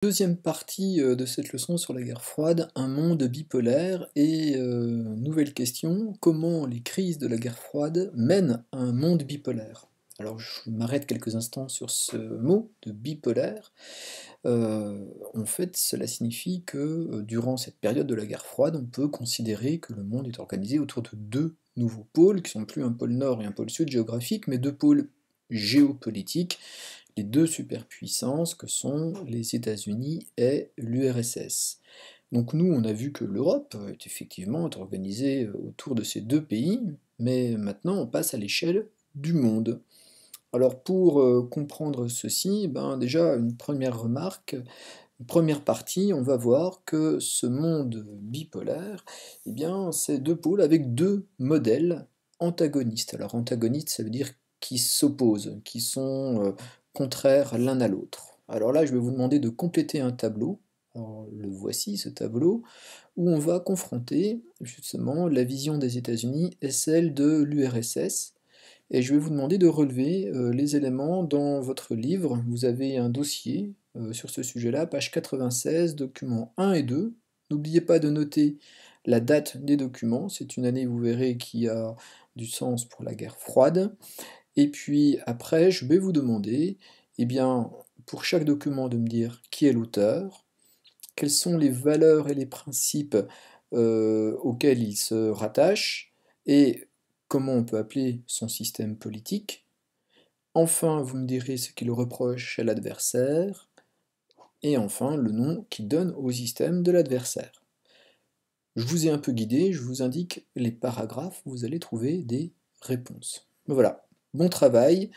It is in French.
Deuxième partie de cette leçon sur la guerre froide, un monde bipolaire et nouvelle question, comment les crises de la guerre froide mènent à un monde bipolaire? Alors je m'arrête quelques instants sur ce mot de bipolaire. En fait, cela signifie que durant cette période de la guerre froide, on peut considérer que le monde est organisé autour de deux nouveaux pôles, qui sont plus un pôle nord et un pôle sud géographique, mais deux pôles géopolitiques, les deux superpuissances que sont les États-Unis et l'URSS. Donc nous, on a vu que l'Europe est effectivement organisée autour de ces deux pays, mais maintenant on passe à l'échelle du monde. Alors pour comprendre ceci, ben déjà une première remarque, une première partie, on va voir que ce monde bipolaire, eh bien c'est deux pôles avec deux modèles antagonistes. Alors antagonistes, ça veut dire qui s'opposent, qui sont contraires l'un à l'autre. Alors là, je vais vous demander de compléter un tableau. Alors, le voici, ce tableau, où on va confronter justement la vision des États-Unis et celle de l'URSS. Et je vais vous demander de relever les éléments dans votre livre. Vous avez un dossier sur ce sujet-là, page 96, documents 1 et 2. N'oubliez pas de noter la date des documents. C'est une année, vous verrez, qui a du sens pour la guerre froide. Et puis après, je vais vous demander, eh bien, pour chaque document, de me dire qui est l'auteur, quelles sont les valeurs et les principes auxquels il se rattache, et comment on peut appeler son système politique. Enfin, vous me direz ce qu'il reproche à l'adversaire, et enfin le nom qu'il donne au système de l'adversaire. Je vous ai un peu guidé, je vous indique les paragraphes, vous allez trouver des réponses. Voilà, bon travail.